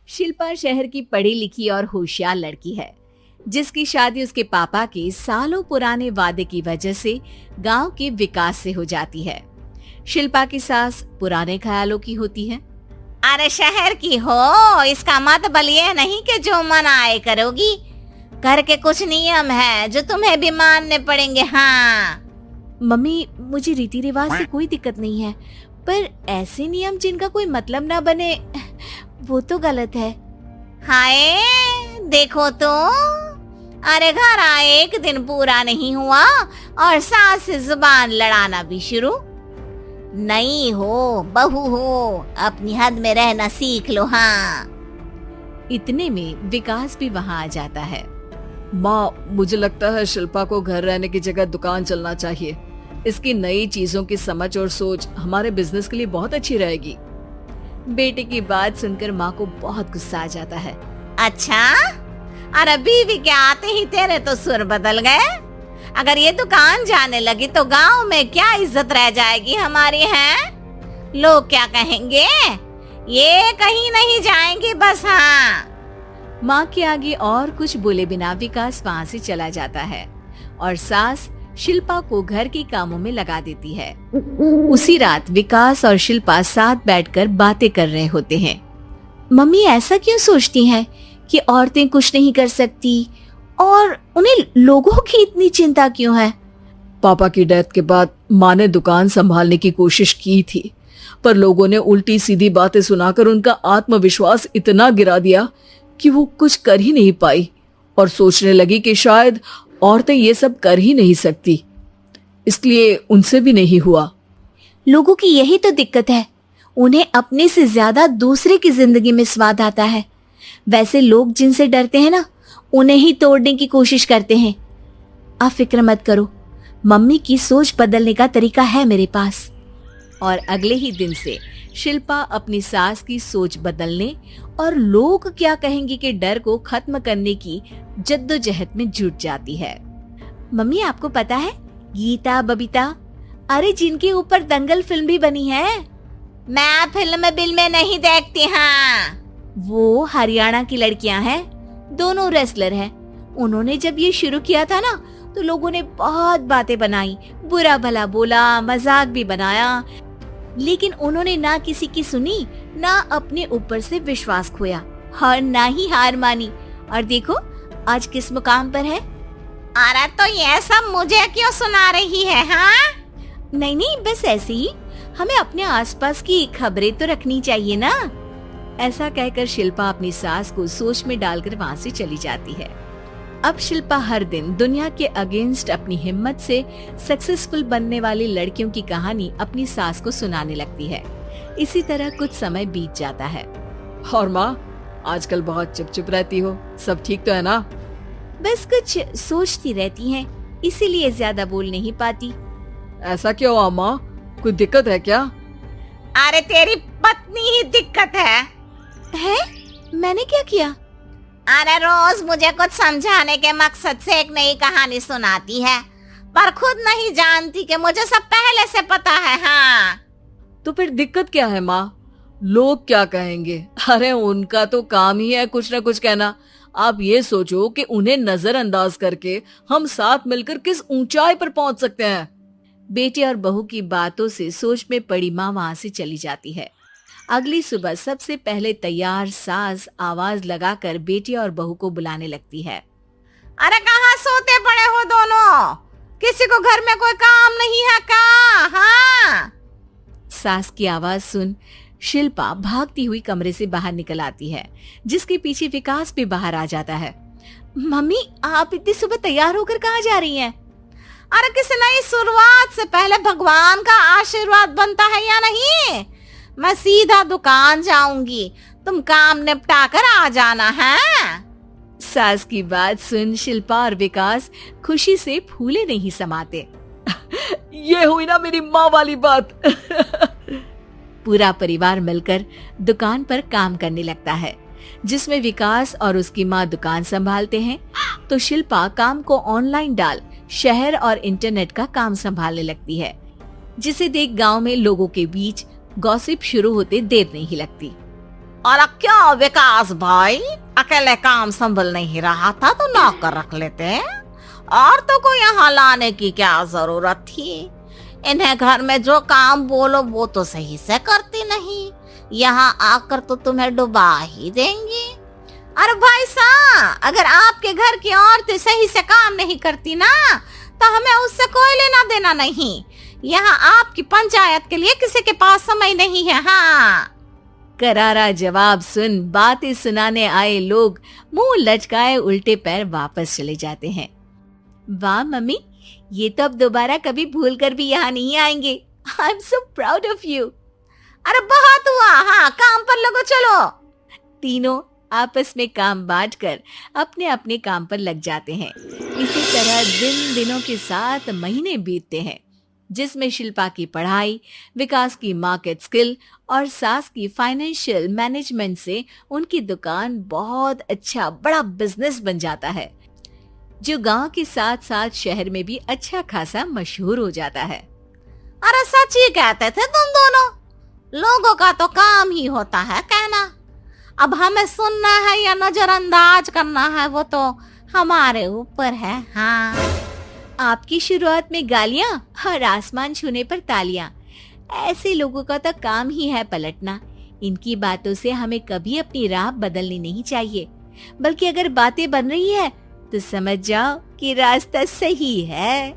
शिल्पा शहर की पढ़ी लिखी और होशियार लड़की है, जिसकी शादी उसके पापा के सालों पुराने वादे की वजह से गांव के विकास से हो जाती है। शिल्पा की सास पुराने ख्यालों की होती है। अरे शहर की हो, इसका मतलब ये नहीं कि जो मन आए करोगी। घर के कुछ नियम है जो तुम्हें भी मानने पड़ेंगे। हाँ मम्मी, मुझे रीति रिवाज से कोई दिक्कत नहीं है, पर ऐसे नियम जिनका कोई मतलब ना बने वो तो गलत है। हाय देखो तो, अरे घर आए एक दिन पूरा नहीं हुआ और सास से जुबान लड़ाना भी शुरू। नहीं हो बहू हो, अपनी हद में रहना सीख लो। हाँ इतने में विकास भी वहाँ आ जाता है। माँ, मुझे लगता है शिल्पा को घर रहने की जगह दुकान चलना चाहिए। इसकी नई चीजों की समझ और सोच हमारे बिजनेस के लिए बहुत अच्छी रहेगी। बेटे की बात सुनकर माँ को बहुत गुस्सा आ जाता है। अच्छा, अरे बीवी के आते ही तेरे तो सुर बदल गए। अगर ये दुकान जाने लगी तो गांव में क्या इज्जत रह जाएगी हमारी। है लोग क्या कहेंगे? ये कहीं नहीं जाएंगी बस। हाँ माँ के आगे और कुछ बोले बिना विकास वहाँ से चला जाता है और सास शिल्पा को घर के कामों में लगा देती है। उसी रात विकास और शिल्पा साथ बैठकर बातें कर रहे होते हैं। मम्मी ऐसा क्यों सोचती हैं कि औरतें कुछ नहीं कर सकती और उन्हें लोगों की इतनी चिंता क्यों है? पापा की डेथ के बाद माँ ने दुकान संभालने की कोशिश की थी, पर लोगों ने उल्टी सीधी बातें सुनाकर उनका आत्मविश्वास इतना गिरा दिया कि वो कुछ कर ही नहीं पाई और सोचने लगी कि शायद औरतें ये सब कर ही नहीं सकती, इसलिए उनसे भी नहीं हुआ। लोगों की यही तो दिक्कत है, उन्हें अपने से ज्यादा दूसरे की जिंदगी में स्वाद आता है। वैसे लोग जिनसे डरते हैं ना, उन्हें ही तोड़ने की कोशिश करते हैं। आप फिक्र मत करो, मम्मी की सोच बदलने का तरीका है मेरे पास। और अगले ही दिन से शिल्पा अपनी सास की सोच बदलने और लोग क्या कहेंगे के डर को खत्म करने की जद्दोजहद में जुट जाती है। मम्मी, आपको पता है गीता, बबीता, अरे जिनके ऊपर दंगल फिल्म भी बनी है। मैं फिल्म बिल में नहीं देखती। हाँ वो हरियाणा की लड़कियां हैं, दोनों रेसलर हैं। उन्होंने जब ये शुरू किया था ना, तो लोगों ने बहुत बातें बनाई, बुरा भला बोला, मजाक भी बनाया, लेकिन उन्होंने ना किसी की सुनी, ना अपने ऊपर से विश्वास खोया और ना ही हार मानी। और देखो आज किस मुकाम पर है। अरे तो ये सब मुझे क्यों सुना रही है? हाँ नहीं नहीं, बस ऐसे ही, हमें अपने आसपास की खबरें तो रखनी चाहिए ना। ऐसा कहकर शिल्पा अपनी सास को सोच में डालकर वहाँ से चली जाती है। अब शिल्पा हर दिन दुनिया के अगेंस्ट अपनी हिम्मत से सक्सेसफुल बनने वाली लड़कियों की कहानी अपनी सास को सुनाने लगती है। इसी तरह कुछ समय बीत जाता है। और माँ, आजकल बहुत चुप रहती हो, सब ठीक तो है ना? बस कुछ सोचती रहती हैं, इसीलिए ज्यादा बोल नहीं पाती। ऐसा क्यों हुआ माँ, कोई दिक्कत है क्या? अरे तेरी पत्नी ही दिक्कत है। मैंने क्या किया? अरे रोज मुझे कुछ समझाने के मकसद से एक नई कहानी सुनाती है, पर खुद नहीं जानती कि मुझे सब पहले से पता है। हाँ तो फिर दिक्कत क्या है माँ? लोग क्या कहेंगे? अरे उनका तो काम ही है कुछ न कुछ कहना। आप ये सोचो कि उन्हें नजरअंदाज करके हम साथ मिलकर किस ऊंचाई पर पहुंच सकते हैं। बेटे और बहू की बातों से सोच में पड़ी माँ वहाँ से चली जाती है। अगली सुबह सबसे पहले तैयार सास आवाज लगाकर बेटी और बहू को बुलाने लगती है। अरे कहाँ सोते पड़े हो दोनों? किसी को घर में कोई काम नहीं है का? हाँ सास की आवाज सुन शिल्पा भागती हुई कमरे से बाहर निकल आती है, जिसके पीछे विकास भी बाहर आ जाता है। मम्मी, आप इतनी सुबह तैयार होकर कहाँ जा रही हैं? अरे किसी नई शुरुआत से पहले भगवान का आशीर्वाद बनता है या नहीं? मैं सीधा दुकान जाऊंगी, तुम काम निपटा कर आ जाना है। सास की बात सुन शिल्पा और विकास खुशी से फूले नहीं समाते। ये हुई ना मेरी माँ वाली बात। पूरा परिवार मिलकर दुकान पर काम करने लगता है, जिसमें विकास और उसकी माँ दुकान संभालते हैं, तो शिल्पा काम को ऑनलाइन डाल शहर और इंटरनेट का काम संभालने लगती है, जिसे देख गांव में लोगों के बीच गॉसिप शुरू होते देर नहीं लगती। और क्या विकास भाई, अकेले काम संभल नहीं रहा था तो नौकर रख लेते, और तो को यहाँ लाने की क्या जरूरत थी। इन्हें घर में जो काम बोलो वो तो सही से करती नहीं, यहाँ आकर तो तुम्हें डुबा ही देंगी। अरे भाई साहब, अगर आपके घर की औरतें सही से काम नहीं करती ना तो हमें उससे कोई लेना देना नहीं। यहाँ आपकी पंचायत के लिए किसी के पास समय नहीं है। हाँ, करारा जवाब सुन बातें सुनाने आए लोग मुंह लचकाए उल्टे पैर वापस चले जाते हैं। वाह मम्मी, ये तो अब दोबारा कभी भूल कर भी यहाँ नहीं आएंगे। I am so proud of you. अरे बहुत हुआ, हाँ काम पर लगो चलो। तीनों आपस में काम बांटकर अपने अपने काम पर लग जाते हैं। इसी तरह दिनों के साथ महीने बीतते हैं, जिसमें शिल्पा की पढ़ाई, विकास की मार्केट स्किल और सास की फाइनेंशियल मैनेजमेंट से उनकी दुकान बहुत अच्छा बड़ा बिजनेस बन जाता है, जो गांव के साथ साथ शहर में भी अच्छा खासा मशहूर हो जाता है। अरे सच ही कहते थे तुम दोनों, लोगों का तो काम ही होता है कहना। अब हमें सुनना है या नजरअंदाज करना है वो तो हमारे ऊपर है। हाँ, आपकी शुरुआत में गालियां और आसमान छूने पर तालियां, ऐसे लोगों का तो काम ही है पलटना। इनकी बातों से हमें कभी अपनी राह बदलनी नहीं चाहिए, बल्कि अगर बातें बन रही है तो समझ जाओ कि रास्ता सही है।